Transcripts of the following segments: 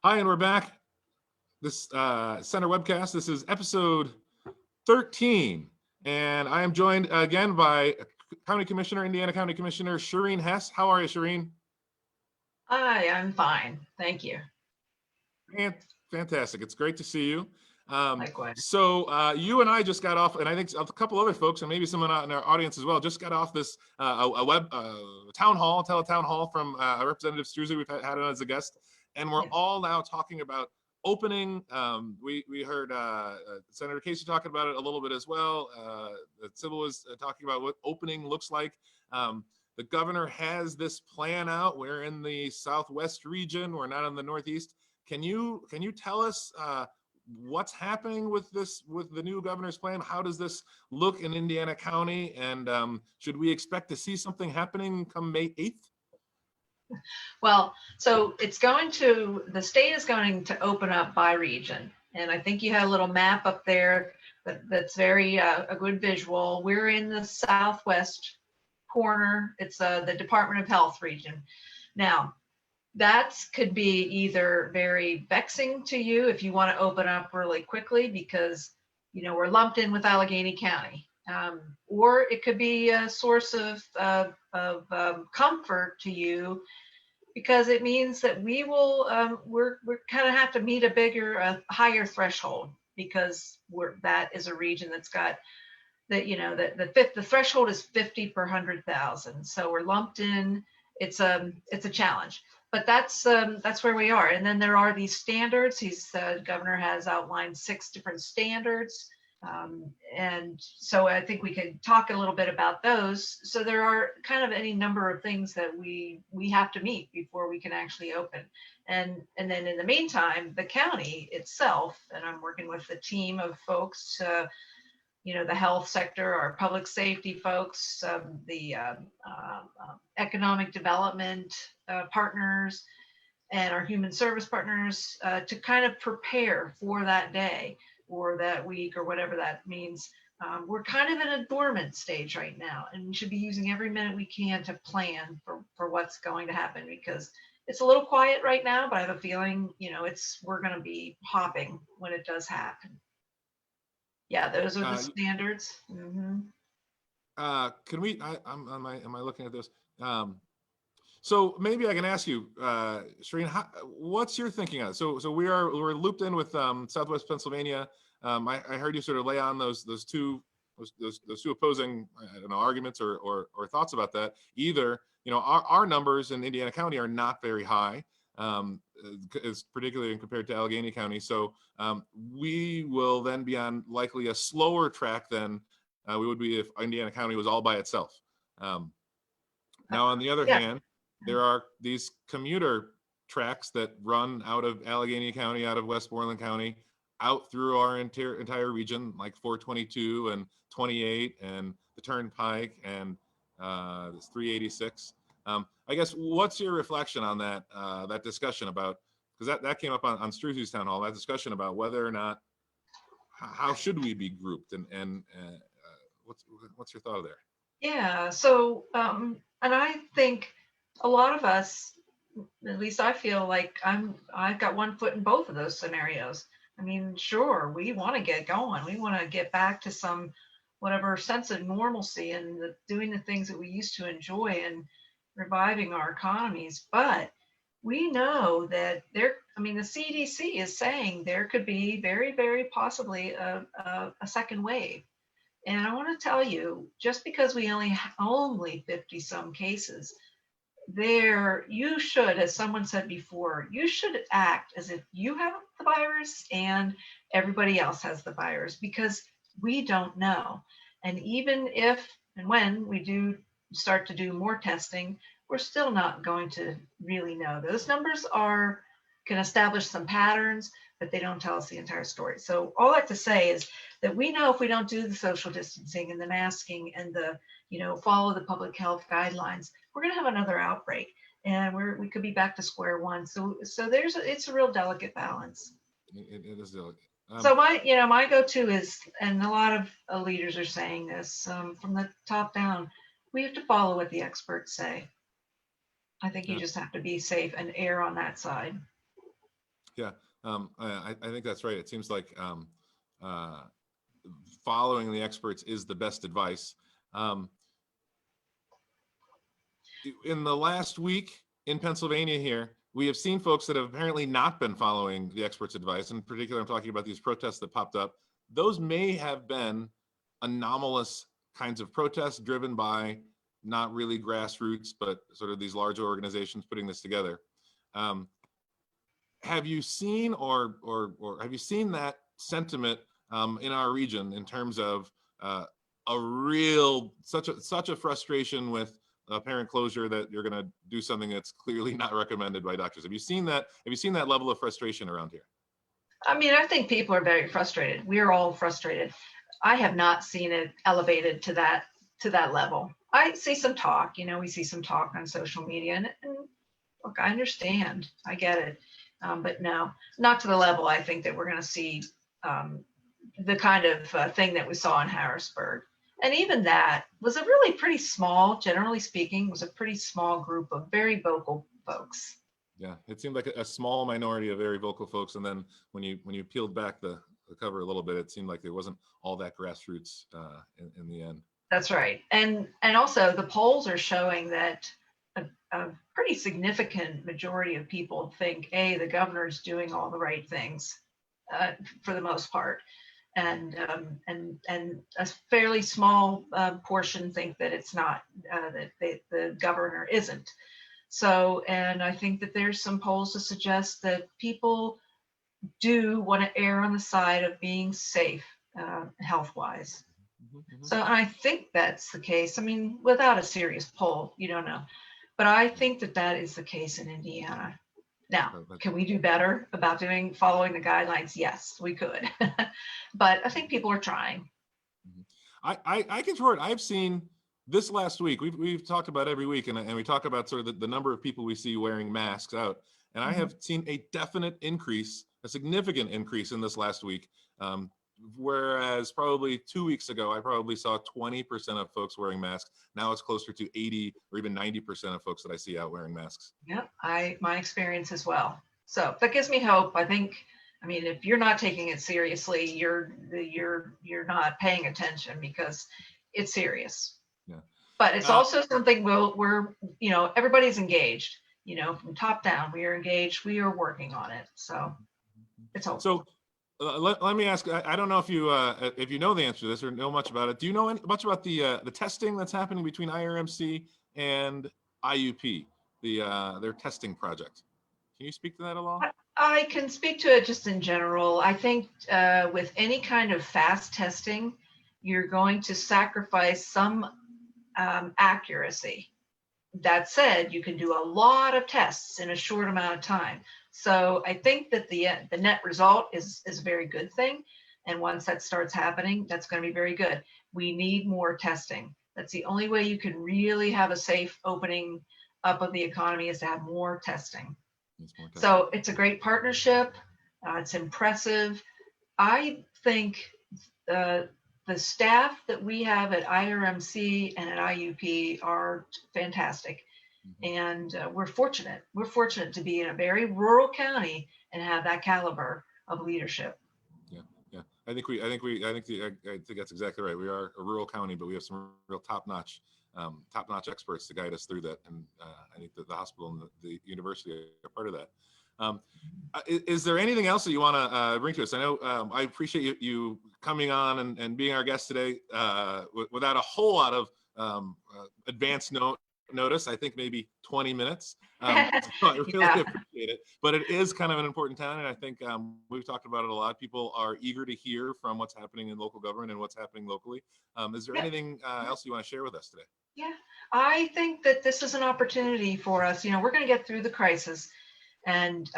Hi, and we're back. This Center Webcast. This is episode 13, and I am joined again by Indiana County Commissioner Sherene Hess. How are you, Sherene? Hi, I'm fine. Thank you. Fantastic. It's great to see you. Likewise. So you and I just got off, and I think a couple other folks, and maybe someone in our audience as well, just got off this town hall, teletown hall from Representative Struzzi. We've had on as a guest, and we're all now talking about opening. We heard Senator Casey talking about it a little bit as well. Sybil was talking about what opening looks like. The governor has this plan out. We're in the Southwest region. We're not in the Northeast. Can you tell us what's happening with the new governor's plan? How does this look in Indiana County? And should we expect to see something happening come May 8th? Well, so the state is going to open up by region. And I think you had a little map up there that's very a good visual. We're in the Southwest corner. It's the Department of Health region. Now, that could be either very vexing to you if you want to open up really quickly because, we're lumped in with Allegheny County. Or it could be a source of comfort to you because it means that we will, we're kind of have to meet a higher threshold because that is a region that's got that, the threshold is 50 per 100,000. So we're lumped in. It's a challenge. But that's where we are. And then there are these standards. Governor has outlined 6 different standards. And so I think we could talk a little bit about those. So there are kind of any number of things that we have to meet before we can actually open. And then in the meantime, the county itself, and I'm working with a team of folks, the health sector, our public safety folks, the economic development partners, and our human service partners to kind of prepare for that day or that week or whatever that means. We're kind of in a dormant stage right now, and we should be using every minute we can to plan for what's going to happen because it's a little quiet right now, but I have a feeling, we're going to be hopping when it does happen. Yeah, those are the standards. Mm-hmm. Can we? Am I looking at this? So maybe I can ask you, Sherene, what's your thinking on it? So we're looped in with Southwest Pennsylvania. I heard you sort of lay on those two opposing arguments or thoughts about that. Either our numbers in Indiana County are not very high. Particularly compared to Allegheny County. So we will then be on likely a slower track than we would be if Indiana County was all by itself. Now, on the other hand, there are these commuter tracks that run out of Allegheny County, out of Westmoreland County, out through our entire region, like 422 and 28 and the Turnpike and this 386. I guess what's your reflection on that discussion about, because that came up on Struzzi's town hall, that discussion about whether or not, how should we be grouped and what's your thought there? Yeah, so and I think a lot of us, at least I feel like I've got one foot in both of those scenarios. I mean, sure, we want to get going. We want to get back to some whatever sense of normalcy and doing the things that we used to enjoy and reviving our economies. But we know that the CDC is saying there could be very, very possibly a second wave. And I want to tell you, just because we only 50 some cases, you should, as someone said before, you should act as if you have the virus and everybody else has the virus because we don't know. And even if and when we do start to do more testing, we're still not going to really know. Those numbers can establish some patterns, but they don't tell us the entire story. So all I have to say is that we know if we don't do the social distancing and the masking and the, follow the public health guidelines, we're going to have another outbreak and we could be back to square one. So it's a real delicate balance. It is delicate. So my go-to is, and a lot of leaders are saying this from the top down, we have to follow what the experts say. I think you just have to be safe and err on that side. Yeah, I think that's right. It seems like uh, following the experts is the best advice. Um, in the last week in Pennsylvania here, we have seen folks that have apparently not been following the experts' advice. In particular, I'm talking about these protests that popped up. Those may have been anomalous kinds of protests driven by not really grassroots, but sort of these larger organizations putting this together. Have you seen or have you seen that sentiment in our region in terms of a real such a frustration with apparent closure that you're going to do something that's clearly not recommended by doctors? Have you seen that? Have you seen that level of frustration around here? I mean, I think people are very frustrated. We're all frustrated. I have not seen it elevated to that level. I see some talk, we see some talk on social media, and look, I understand, I get it, but no, not to the level I think that we're going to see the kind of thing that we saw in Harrisburg. And even that was a really pretty small, generally speaking, was a pretty small group of very vocal folks. Yeah, it seemed like a small minority of very vocal folks, and then when you peeled back the cover a little bit, it seemed like there wasn't all that grassroots in the end. That's right. And also the polls are showing that a pretty significant majority of people think, A, the governor's doing all the right things for the most part. And a fairly small portion think that it's not, that the governor isn't. So, and I think that there's some polls to suggest that people do want to err on the side of being safe health-wise. So I think that's the case. I mean, without a serious poll, you don't know. But I think that that is the case in Indiana. Now, can we do better about following the guidelines? Yes, we could. But I think people are trying. I can short. I've seen this last week. We've talked about every week, and we talk about sort of the number of people we see wearing masks out. And I have seen a definite increase, a significant increase in this last week. Whereas probably 2 weeks ago, I probably saw 20% of folks wearing masks. Now it's closer to 80 or even 90% of folks that I see out wearing masks. Yeah, my experience as well. So that gives me hope. I mean, if you're not taking it seriously, you're not paying attention, because it's serious. Yeah. But it's also something we're everybody's engaged. From top down, we are engaged. We are working on it. So it's hopeful. So let me ask. I don't know if you know the answer to this or know much about it. Do you know much about the testing that's happening between IRMC and IUP, their testing project? Can you speak to that at all? I can speak to it just in general. I think with any kind of fast testing, you're going to sacrifice some accuracy. That said, you can do a lot of tests in a short amount of time. So I think that the net result is a very good thing. And once that starts happening, that's going to be very good. We need more testing. That's the only way you can really have a safe opening up of the economy, is to have more testing. So it's a great partnership. It's impressive. I think the staff that we have at IRMC and at IUP are fantastic. And we're fortunate. We're fortunate to be in a very rural county and have that caliber of leadership. Yeah. I think that's exactly right. We are a rural county, but we have some real top-notch experts to guide us through that. And I think that the hospital and the university are part of that. Is there anything else that you want to bring to us? I know I appreciate you coming on and being our guest today without a whole lot of advance notice. I think maybe 20 minutes. So I really appreciate it. But it is kind of an important town, and I think we've talked about it a lot. People are eager to hear from what's happening in local government and what's happening locally. Is there anything else you want to share with us today? Yeah, I think that this is an opportunity for us. We're going to get through the crisis. And,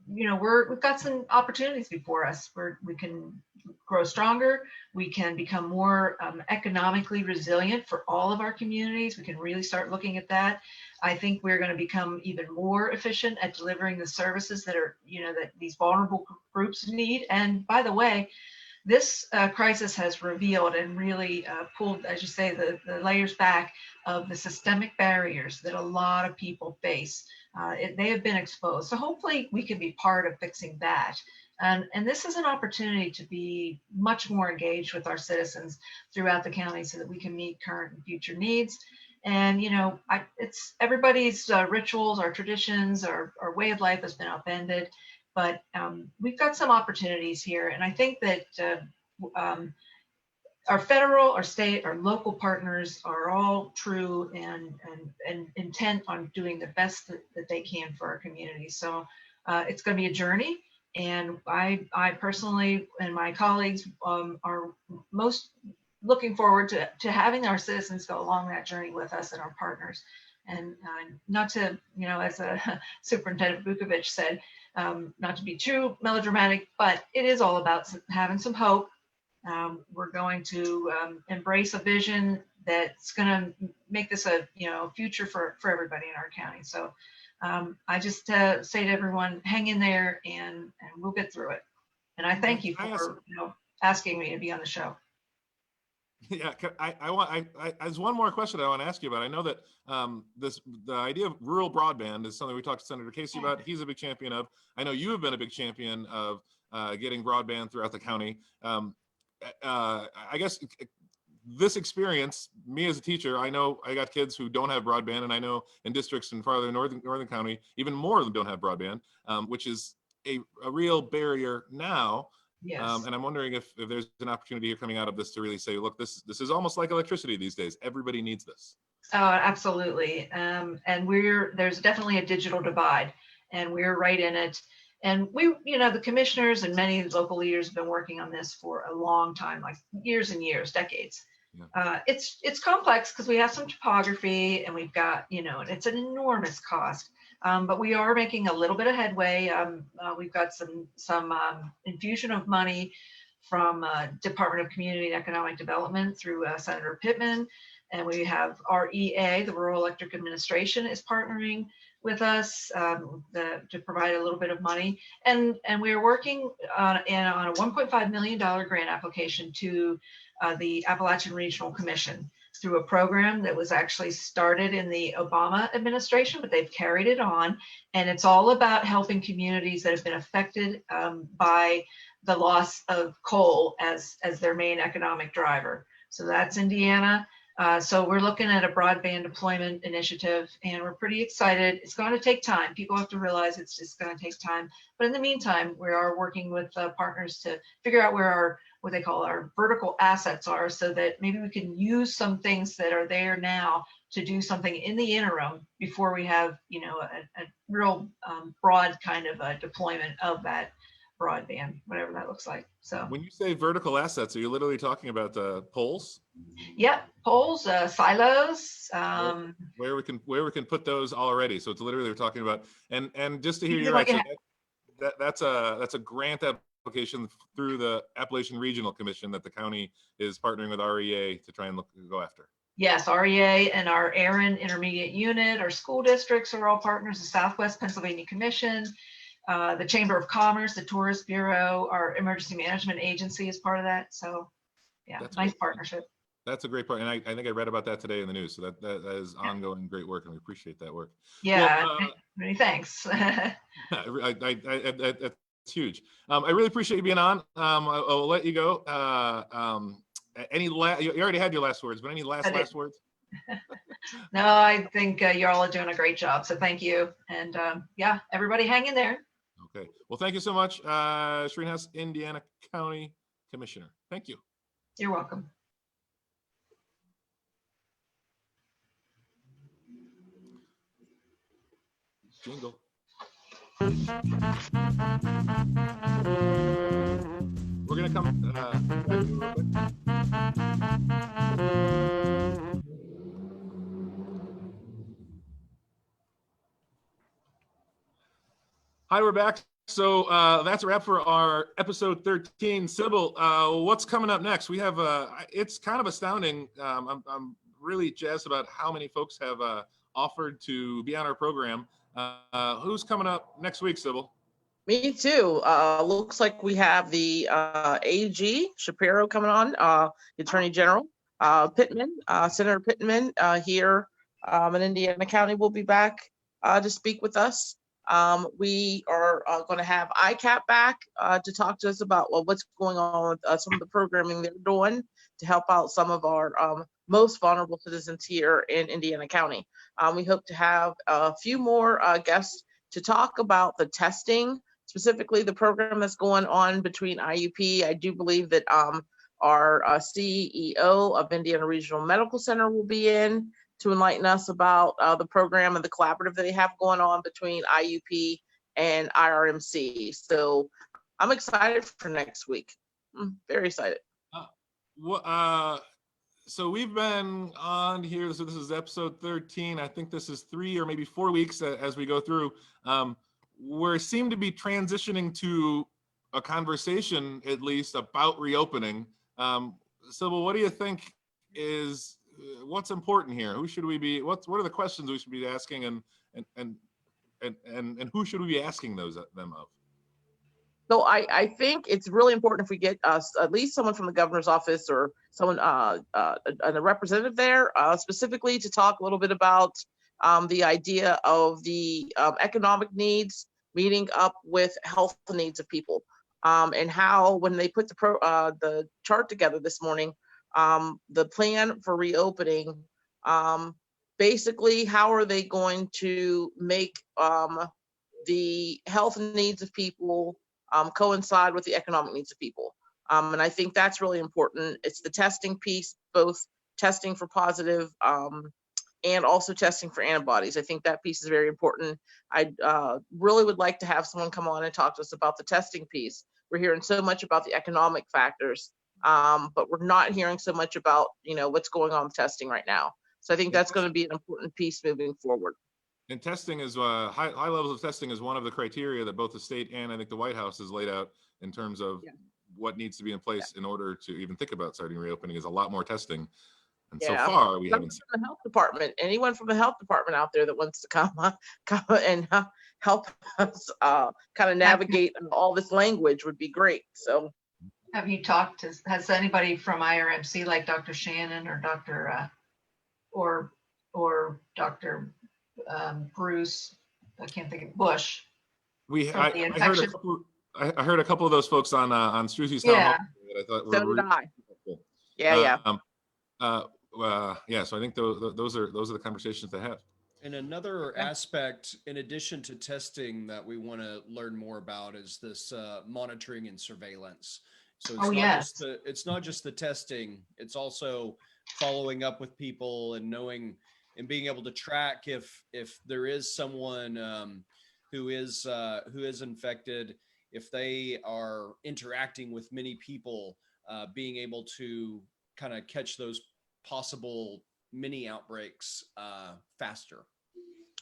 we've got some opportunities before us where we can grow stronger. We can become more economically resilient for all of our communities. We can really start looking at that. I think we're going to become even more efficient at delivering the services that are, that these vulnerable groups need. And by the way, this crisis has revealed and really pulled, as you say, the layers back of the systemic barriers that a lot of people face They have been exposed. So hopefully we can be part of fixing that. And this is an opportunity to be much more engaged with our citizens throughout the county so that we can meet current and future needs. And, it's everybody's rituals, our traditions, our way of life has been upended, but we've got some opportunities here. And I think that our federal, our state, our local partners are all true and intent on doing the best that they can for our community. So it's going to be a journey. And I personally and my colleagues are most looking forward to having our citizens go along that journey with us and our partners. And not to, as Superintendent Vukovic said, not to be too melodramatic, but it is all about having some hope. We're going to embrace a vision that's going to make this a future for everybody in our county. So I just say to everyone, hang in there, and we'll get through it. And I thank you for asking me to be on the show. Yeah, there's one more question I want to ask you about. I know that the idea of rural broadband is something we talked to Senator Casey about. He's a big champion of. I know you have been a big champion of getting broadband throughout the county. I guess this experience, me as a teacher, I know I got kids who don't have broadband, and I know in districts in farther northern county, even more of them don't have broadband, which is a real barrier now. Yes. And I'm wondering if there's an opportunity here coming out of this to really say, look, this is almost like electricity these days. Everybody needs this. Oh, absolutely. And there's definitely a digital divide, and we're right in it. And the commissioners and many local leaders have been working on this for a long time, like years and years, decades. Yeah. It's complex because we have some topography, and we've got, and it's an enormous cost. But we are making a little bit of headway. We've got some infusion of money from Department of Community and Economic Development through Senator Pittman. And we have REA, the Rural Electric Administration, is partnering with us to provide a little bit of money. And we are working on a $1.5 million grant application to the Appalachian Regional Commission through a program that was actually started in the Obama administration, but they've carried it on. And it's all about helping communities that have been affected by the loss of coal as their main economic driver. So that's Indiana. So we're looking at a broadband deployment initiative, and we're pretty excited. It's going to take time. People have to realize it's just going to take time. But in the meantime, we are working with partners to figure out where what they call our vertical assets are, so that maybe we can use some things that are there now to do something in the interim before we have, a real broad kind of a deployment of that broadband, whatever that looks like. So when you say vertical assets, are you literally talking about poles? Yep, poles, silos. Where we can put those already. So it's literally we're talking about, and just to hear you right, so that's a grant application through the Appalachian Regional Commission that the county is partnering with REA to try and go after. Yes, REA and our Aaron Intermediate Unit, our school districts are all partners. The Southwest Pennsylvania Commission, the Chamber of Commerce, the Tourist Bureau, our Emergency Management Agency is part of that. So yeah, that's nice partnership. That's a great part. And I think I read about that today in the news. So that is ongoing great work, and we appreciate that work. Yeah, many thanks. It's huge. I really appreciate you being on. I'll let you go. You already had your last words, but any last words? No, I think you all are doing a great job. So thank you. And yeah, everybody hang in there. Okay. Well, thank you so much, Sherene Hess, Indiana County Commissioner. Thank you. You're welcome. Jingle. We're gonna come Hi, we're back. So that's a wrap for our episode 13. Sybil, what's coming up next? We have it's kind of astounding. I'm really jazzed about how many folks have offered to be on our program. Who's coming up next week, Sybil? Me too. Looks like we have the AG Shapiro coming on, Attorney General Pittman, Senator Pittman here in Indiana County will be back. to speak with us. We are going to have ICAP back to talk to us about what's going on with some of the programming they're doing to help out some of our most vulnerable citizens here in Indiana County. We hope to have a few more guests to talk about the testing, specifically the program that's going on between IUP. I do believe that our CEO of Indiana Regional Medical Center will be in to enlighten us about the program and the collaborative that they have going on between IUP and IRMC. So I'm excited for next week. I'm very excited. So we've been on here. So this is episode 13. I think this is 3 or maybe 4 weeks as we go through. We seem to be transitioning to a conversation, at least, about reopening. Sybil, what do you think is what's important here? Who should we be? What are the questions we should be asking, and who should we be asking them of? So I think it's really important if we get at least someone from the governor's office or someone, a representative there, specifically to talk a little bit about the idea of the economic needs meeting up with health needs of people, and how when they put the chart together this morning, the plan for reopening, basically how are they going to make the health needs of people coincide with the economic needs of people. And I think that's really important. It's the testing piece, both testing for positive and also testing for antibodies. I think that piece is very important. I really would like to have someone come on and talk to us about the testing piece. We're hearing so much about the economic factors, but we're not hearing so much about, what's going on with testing right now. So I think that's going to be an important piece moving forward. And testing is high levels of testing is one of the criteria that both the state and I think the White House has laid out in terms of what needs to be in place in order to even think about starting reopening is a lot more testing. And so far we haven't seen the health department. Anyone from the health department out there that wants to come and help us kind of navigate all this language would be great. So have you talked to, has anybody from IRMC like Dr. Shannon or Dr. or Dr. Bruce, I can't think of Bush. I heard a couple of those folks on Struzzi's town hall that I thought were really helpful. So I think those are the conversations to have. And another aspect, in addition to testing, that we want to learn more about is this monitoring and surveillance. So it's not just the testing; it's also following up with people and knowing and being able to track if there is someone who is infected, if they are interacting with many people, being able to kind of catch those possible mini outbreaks faster.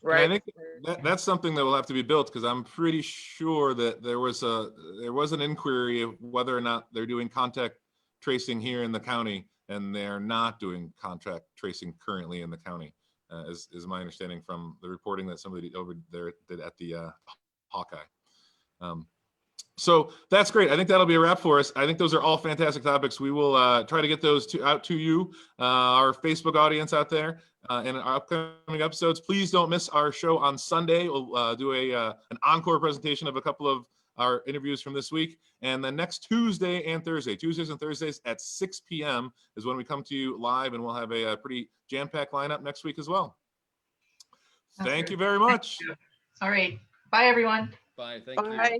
Right. And I think that's something that will have to be built, because I'm pretty sure that there was an inquiry of whether or not they're doing contact tracing here in the county, and they're not doing contact tracing currently in the county, is my understanding from the reporting that somebody over there did at the Hawkeye. So that's great. I think that'll be a wrap for us. I think those are all fantastic topics. We will try to get those out to you, our Facebook audience out there, in our upcoming episodes. Please don't miss our show on Sunday. We'll do an encore presentation of a couple of our interviews from this week. And then next Tuesdays and Thursdays at 6 p.m. is when we come to you live, and we'll have a pretty jam-packed lineup next week as well. Thank you very much. All right. Bye, everyone. Bye. Thank you. Bye.